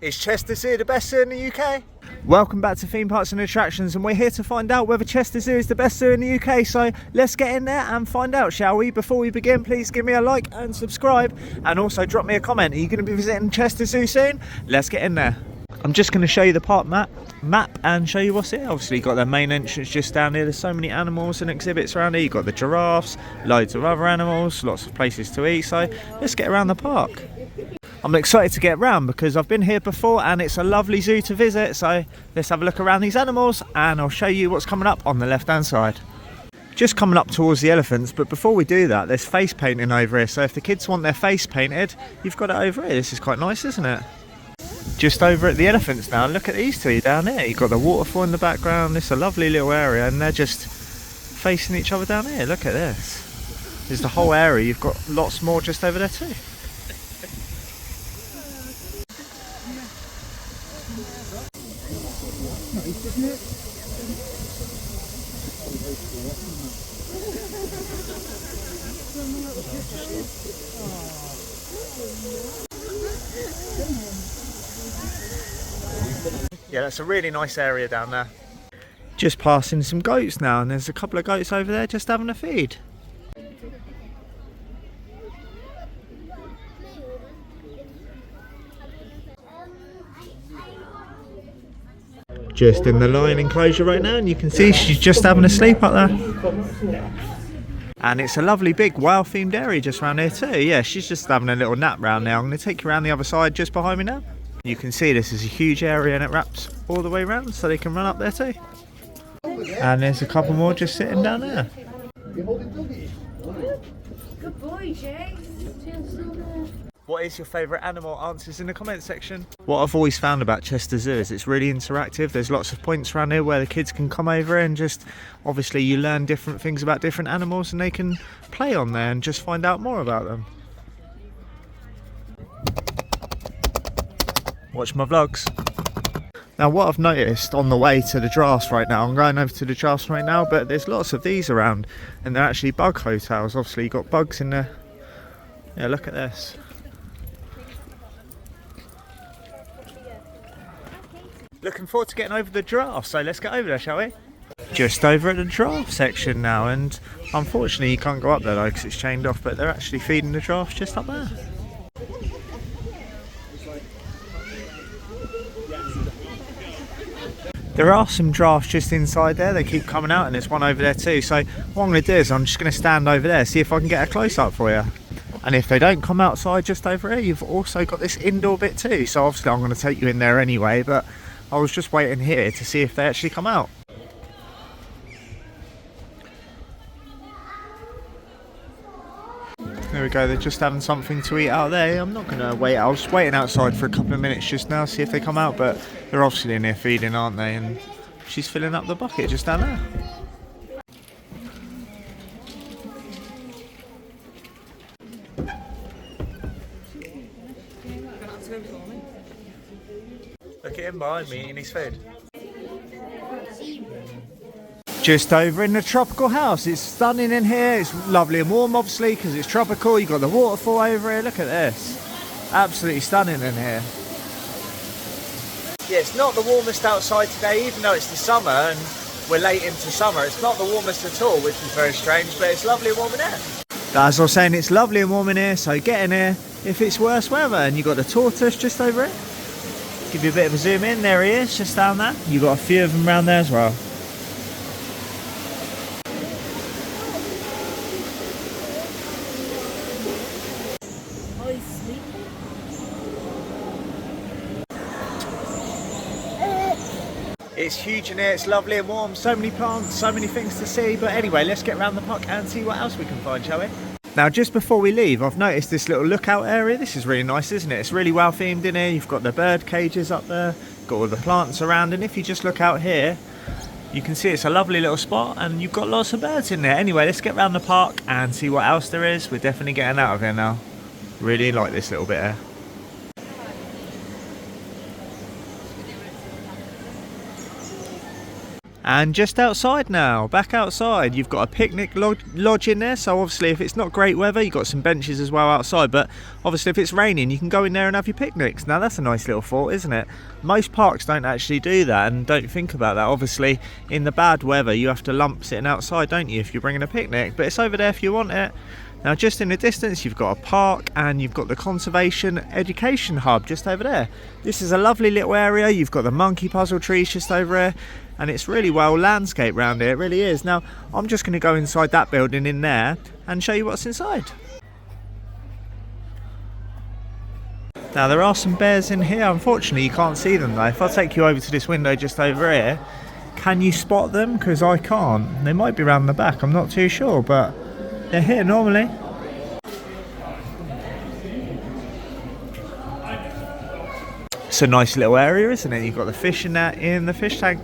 Is Chester Zoo the best zoo in the UK? Welcome back to Theme Parks and Attractions, and we're here to find out whether Chester Zoo is the best zoo in the UK, so let's get in there and find out, shall we? Before we begin, please give me a like and subscribe, and also drop me a comment. Are you going to be visiting Chester Zoo soon? Let's get in there. I'm just going to show you the park map and show you what's here. Obviously you've got the main entrance just down here. There's so many animals and exhibits around here. You've got the giraffes, loads of other animals, lots of places to eat, so let's get around the park. I'm excited to get around because I've been here before and it's a lovely zoo to visit, so let's have a look around these animals and I'll show you what's coming up on the left hand side. Just coming up towards the elephants, but before we do that there's face painting over here, so if the kids want their face painted you've got it over here. This is quite nice, isn't it? Just over at the elephants now, look at these two down there. You've got the waterfall in the background. It's a lovely little area and they're just facing each other down here. Look at this. There's the whole area. You've got lots more just over there too. Yeah, that's a really nice area down there. Just passing some goats now, and there's a couple of goats over there just having a feed. Just in the lion enclosure right now, and you can see she's just having a sleep up there. And it's a lovely big whale themed area just around here too. Yeah, she's just having a little nap round there. I'm going to take you around the other side just behind me now. You can see this is a huge area and it wraps all the way around so they can run up there too. And there's a couple more just sitting down there. Good boy, Jay. What is your favourite animal? Answers in the comment section. What I've always found about Chester Zoo is it's really interactive. There's lots of points around here where the kids can come over and just, obviously you learn different things about different animals and they can play on there and just find out more about them. Watch my vlogs. Now what I've noticed on the way to the giraffes right now, I'm going over to the giraffes right now, but there's lots of these around and they're actually bug hotels. Obviously you've got bugs in there. Yeah, look at this. Looking forward to getting over the giraffe, so let's get over there, shall we? Just over at the giraffe section now, and unfortunately you can't go up there though because it's chained off, but they're actually feeding the giraffes just up there. There are some giraffes just inside there, they keep coming out, and there's one over there too, so what I'm going to do is I'm just going to stand over there, see if I can get a close-up for you. And if they don't come outside just over here, you've also got this indoor bit too, so obviously I'm going to take you in there anyway, but I was just waiting here to see if they actually come out. There we go, they're just having something to eat out there. I'm not going to wait, I was waiting outside for a couple of minutes just now, see if they come out, but they're obviously in here feeding, aren't they? And she's filling up the bucket just down there. Look at him behind me eating his food. Just over in the tropical house. It's stunning in here. It's lovely and warm obviously because it's tropical. You've got the waterfall over here. Look at this. Absolutely stunning in here. Yeah, it's not the warmest outside today, even though it's the summer and we're late into summer. It's not the warmest at all, which is very strange, but it's lovely and warm in here. As I was saying, it's lovely and warm in here, so get in here if it's worse weather. And you've got the tortoise just over it. Give you a bit of a zoom in. There he is, just down there. You've got a few of them around there as well. It's huge in here, it's lovely and warm, so many plants, so many things to see, but anyway, let's get around the park and see what else we can find, shall we? Now just before we leave, I've noticed this little lookout area. This is really nice, isn't it? It's really well themed in here. You've got the bird cages up there, got all the plants around, and if you just look out here, you can see it's a lovely little spot and you've got lots of birds in there. Anyway, let's get around the park and see what else there is. We're definitely getting out of here now. Really like this little bit here. And just outside now, back outside, you've got a picnic lodge in there. So obviously if it's not great weather, you've got some benches as well outside. But obviously if it's raining, you can go in there and have your picnics. Now that's a nice little thought, isn't it? Most parks don't actually do that and don't think about that. Obviously in the bad weather, you have to lump sitting outside, don't you, if you're bringing a picnic. But it's over there if you want it. Now just in the distance you've got a park and you've got the Conservation Education Hub just over there. This is a lovely little area. You've got the monkey puzzle trees just over here and it's really well landscaped around here, it really is. Now I'm just going to go inside that building in there and show you what's inside. Now there are some bears in here, unfortunately you can't see them though. If I take you over to this window just over here, can you spot them? Because I can't. They might be around the back, I'm not too sure, but they're here normally. It's a nice little area, isn't it? You've got the fishing net in the fish tank.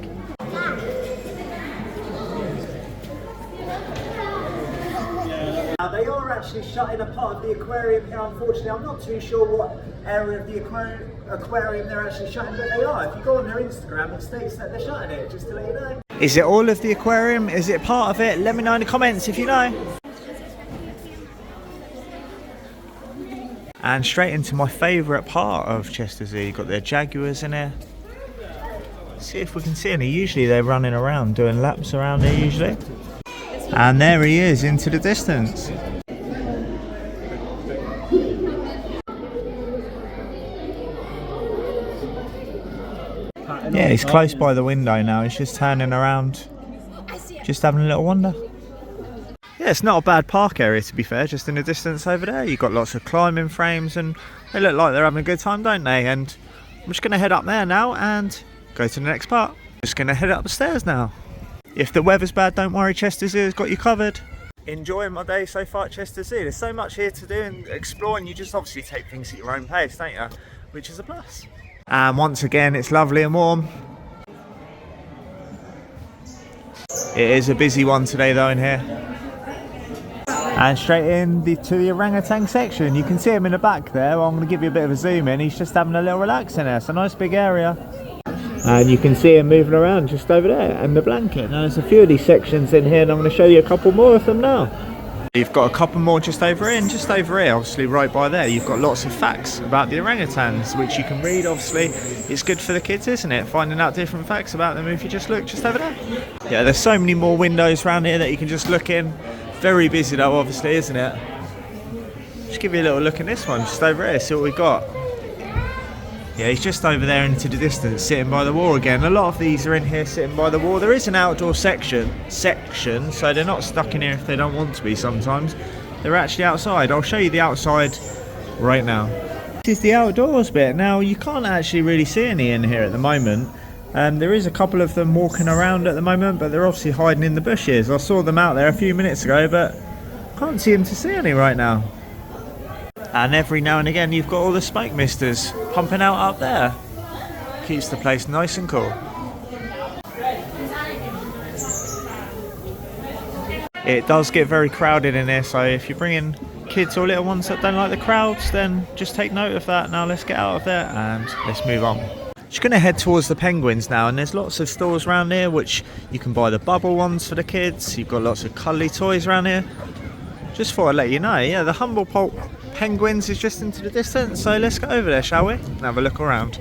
Now they are actually shutting a part of the aquarium here, unfortunately. I'm not too sure what area of the aquarium they're actually shutting, but they are. If you go on their Instagram, it states that they're shutting it, just to let you know. Is it all of the aquarium? Is it part of it? Let me know in the comments if you know. And straight into my favourite part of Chester Zoo, you've got their jaguars in here. See if we can see any. Usually they're running around doing laps around here usually. And there he is into the distance. Yeah, he's close by the window now. He's just turning around, just having a little wander. Yeah, it's not a bad park area to be fair, just in the distance over there. You've got lots of climbing frames and they look like they're having a good time, don't they? And I'm just going to head up there now and go to the next part. Just going to head up the stairs now. If the weather's bad, don't worry, Chester Zoo has got you covered. Enjoying my day so far at Chester Zoo. There's so much here to do and explore, and you just obviously take things at your own pace, don't you? Which is a plus. And once again, it's lovely and warm. It is a busy one today though in here. And straight in to the orangutan section. You can see him in the back there. Well, I'm going to give you a bit of a zoom in. He's just having a little relax in there. It's a nice big area. And you can see him moving around just over there and the blanket. Now there's a few of these sections in here and I'm going to show you a couple more of them now. You've got a couple more just over here, and just over here, obviously right by there, you've got lots of facts about the orangutans, which you can read. Obviously it's good for the kids, isn't it? Finding out different facts about them if you just look just over there. Yeah, there's so many more windows around here that you can just look in. Very busy though, obviously, isn't it? Just give you a little look in this one, just over here, see what we've got. Yeah, he's just over there into the distance, sitting by the wall again. A lot of these are in here sitting by the wall. There is an outdoor section, so they're not stuck in here if they don't want to be sometimes. They're actually outside. I'll show you the outside right now. This is the outdoors bit. Now, you can't actually really see any in here at the moment. There is a couple of them walking around at the moment, but they're obviously hiding in the bushes. I saw them out there a few minutes ago, but can't see them to see any right now. And every now and again you've got all the smoke misters pumping out up there. Keeps the place nice and cool. It does get very crowded in here, so if you're bringing kids or little ones that don't like the crowds, then just take note of that. Now let's get out of there and let's move on. Just going to head towards the penguins now, and there's lots of stores around here which you can buy the bubble ones for the kids. You've got lots of cuddly toys around here. Just thought I'd let you know, yeah, the Humble Pulp Penguins is just into the distance, so let's go over there, shall we? And have a look around.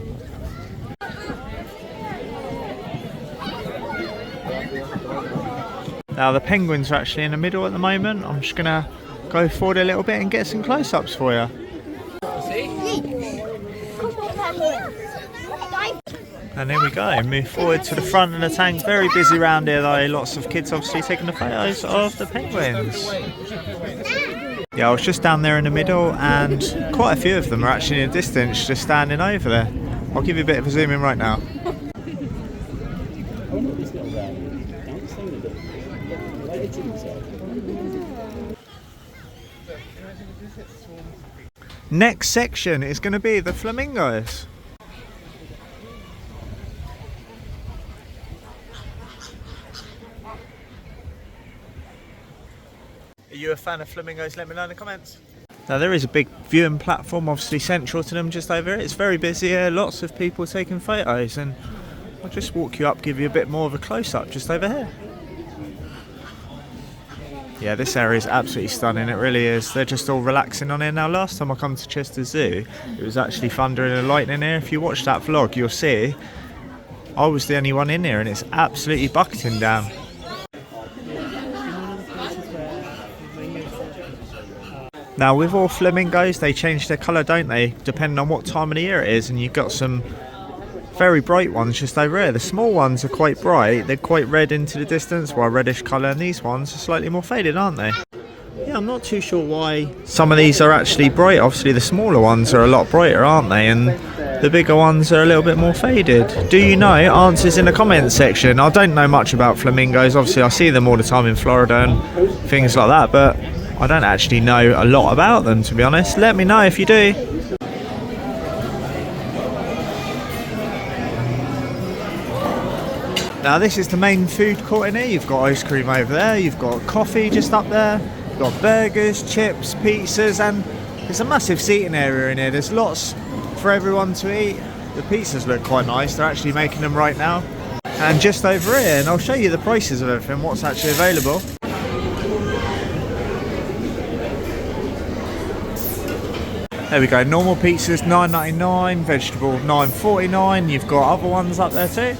Now the penguins are actually in the middle at the moment. I'm just going to go forward a little bit and get some close-ups for you. And there we go, move forward to the front of the tank. Very busy around here though, lots of kids obviously taking the photos of the penguins. Yeah, I was just down there in the middle and quite a few of them are actually in the distance just standing over there. I'll give you a bit of a zoom in right now. Next section is going to be the flamingos. Are you a fan of flamingos? Let me know in the comments. Now there is a big viewing platform obviously central to them just over here. It's very busy here, lots of people taking photos, and I'll just walk you up, give you a bit more of a close-up just over here. Yeah, this area is absolutely stunning, it really is. They're just all relaxing on here. Now, last time I come to Chester Zoo, it was actually thunder and lightning here. If you watch that vlog, you'll see I was the only one in here and it's absolutely bucketing down. Now, with all flamingos, they change their colour, don't they? Depending on what time of the year it is, and you've got some very bright ones just over here. The small ones are quite bright, they're quite red into the distance, while reddish colour, and these ones are slightly more faded, aren't they? Yeah, I'm not too sure why some of these are actually bright. Obviously the smaller ones are a lot brighter, aren't they, and the bigger ones are a little bit more faded. Do you know? Answers in the comments section. I don't know much about flamingos. Obviously I see them all the time in Florida and things like that, but I don't actually know a lot about them, to be honest. Let me know if you do. Now, this is the main food court in here. You've got ice cream over there, you've got coffee just up there, you've got burgers, chips, pizzas, and there's a massive seating area in here. There's lots for everyone to eat. The pizzas look quite nice, they're actually making them right now. And just over here, and I'll show you the prices of everything, what's actually available. There we go, normal pizzas $9.99, vegetable $9.49, you've got other ones up there too.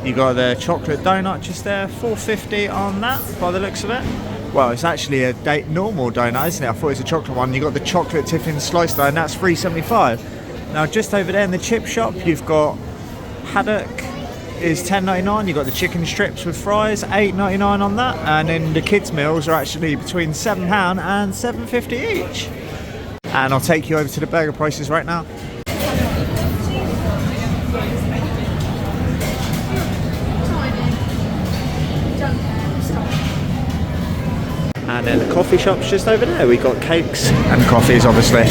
You got the chocolate donut just there, $4.50 on that by the looks of it. Well, it's actually a normal donut, isn't it? I thought it was a chocolate one. You got the chocolate tiffin slice though, and that's $3.75. Now, just over there in the chip shop, you've got haddock is $10.99. You've got the chicken strips with fries, $8.99 on that, and then the kids' meals are actually between £7 and $7.50 each. And I'll take you over to the burger prices right now. And then the coffee shop's just over there. We've got cakes and coffees, obviously.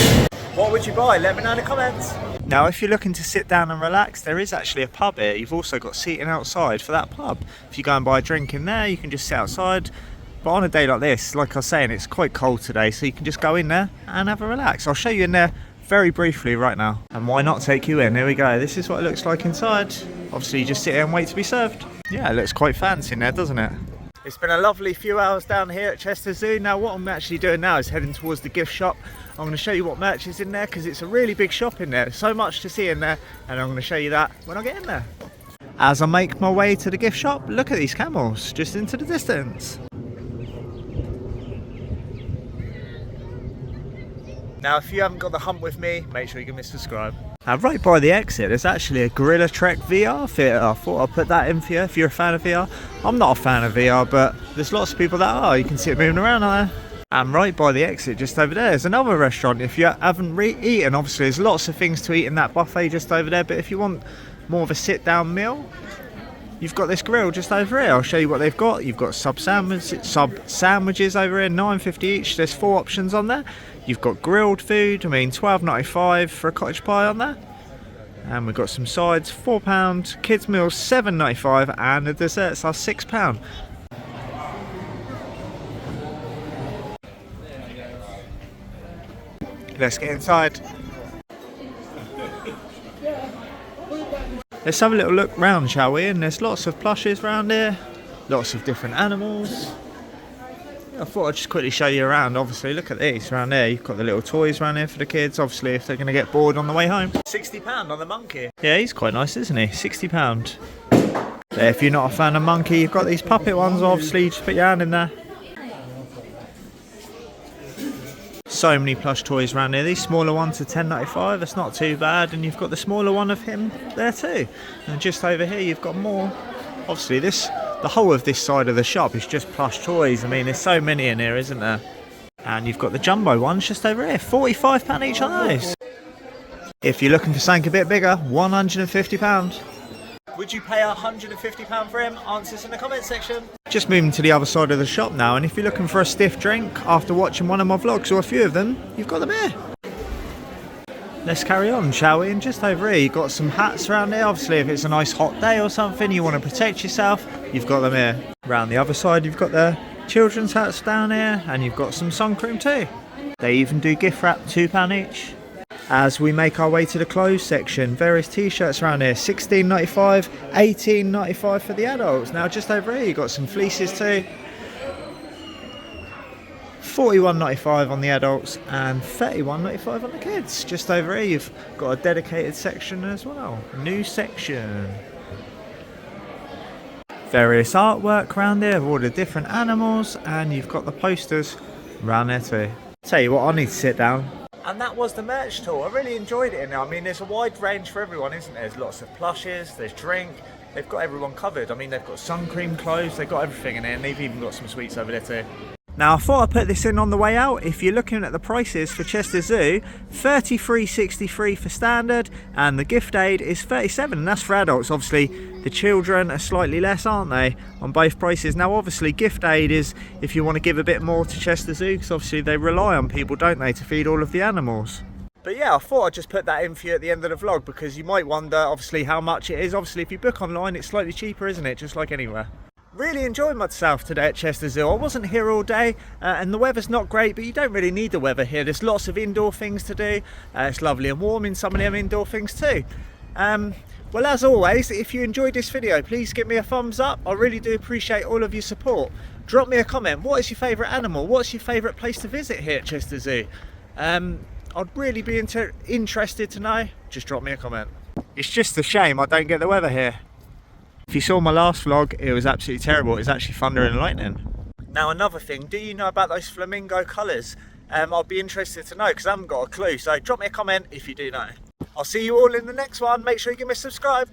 What would you buy? Let me know in the comments. Now, if you're looking to sit down and relax, there is actually a pub here. You've also got seating outside for that pub. If you go and buy a drink in there, you can just sit outside. But on a day like this, like I was saying, it's quite cold today, so you can just go in there and have a relax. I'll show you in there very briefly right now. And why not take you in? Here we go. This is what it looks like inside. Obviously, you just sit here and wait to be served. Yeah, it looks quite fancy in there, doesn't it? It's been a lovely few hours down here at Chester Zoo. Now, what I'm actually doing now is heading towards the gift shop. I'm going to show you what merch is in there because it's a really big shop in there. There's so much to see in there, and I'm going to show you that when I get in there. As I make my way to the gift shop, look at these camels just into the distance. Now, if you haven't got the hump with me, make sure you give me a subscribe. Now, right by the exit, there's actually a Gorilla Trek VR theatre. I thought I'd put that in for you if you're a fan of VR. I'm not a fan of VR, but there's lots of people that are. You can see it moving around there. And right by the exit, just over there, is another restaurant. If you haven't eaten, obviously there's lots of things to eat in that buffet just over there. But if you want more of a sit-down meal, you've got this grill just over here. I'll show you what they've got. You've got sub sandwiches over here, $9.50 each. There's 4 options on there. You've got grilled food, I mean $12.95 for a cottage pie on there. And we've got some sides, £4. Kids meals $7.95, and the desserts are £6. Let's get inside. Let's have a little look round, shall we? And there's lots of plushes around here, lots of different animals. I thought I'd just quickly show you around. Obviously, look at these around there. You've got the little toys around here for the kids, obviously, if they're going to get bored on the way home. £60 on the monkey. Yeah, he's quite nice, isn't he? £60. If you're not a fan of monkey, you've got these puppet ones, obviously. You just put your hand in there. So many plush toys around here. These smaller ones are $10.95. That's not too bad. And you've got the smaller one of him there too. And just over here, you've got more. Obviously, the whole of this side of the shop is just plush toys. I mean, there's so many in here, isn't there? And you've got the jumbo ones just over here, £45 each on those. If you're looking for something a bit bigger, £150. Would you pay £150 for him? Answers in the comment section. Just moving to the other side of the shop now, and if you're looking for a stiff drink after watching one of my vlogs or a few of them, you've got them here. Let's carry on, shall we? And just over here, you've got some hats around here. Obviously, if it's a nice hot day or something, you want to protect yourself, you've got them here. Around the other side, you've got the children's hats down here, and you've got some sun cream too. They even do gift wrap, £2 each. as we make our way to the clothes section. Various t-shirts around here, $16.95, $18.95 for the adults. Now just over here you've got some fleeces too, $41.95 on the adults and $31.95 on the kids. Just over here you've got a dedicated section as well, new section. Various artwork around there of all the different animals, and you've got the posters around there too. Tell you what, I need to sit down. And that was the merch tour. I really enjoyed it in there. I mean, there's a wide range for everyone, isn't there? There's lots of plushes, there's drink. They've got everyone covered. I mean, they've got sun cream, clothes, they've got everything in there, and they've even got some sweets over there too. Now, I thought I'd put this in on the way out. If you're looking at the prices for Chester Zoo, $33.63 for standard, and the gift aid is $37, and that's for adults. Obviously, the children are slightly less, aren't they, on both prices. Now, obviously, gift aid is if you want to give a bit more to Chester Zoo, because obviously they rely on people, don't they, to feed all of the animals. But yeah, I thought I'd just put that in for you at the end of the vlog, because you might wonder, obviously, how much it is. Obviously, if you book online, it's slightly cheaper, isn't it? Just like anywhere. Really enjoyed myself today at Chester Zoo. I wasn't here all day and the weather's not great, but you don't really need the weather here. There's lots of indoor things to do. It's lovely and warm in some of them indoor things too. Well, as always, if you enjoyed this video, please give me a thumbs up. I really do appreciate all of your support. Drop me a comment. What is your favourite animal? What's your favourite place to visit here at Chester Zoo? I'd really be interested to know. Just drop me a comment. It's just a shame I don't get the weather here. If you saw my last vlog, it was absolutely terrible. It was actually thunder and lightning. Now, another thing, do you know about those flamingo colours? I'd be interested to know, because I haven't got a clue. So drop me a comment if you do know. I'll see you all in the next one. Make sure you give me a subscribe.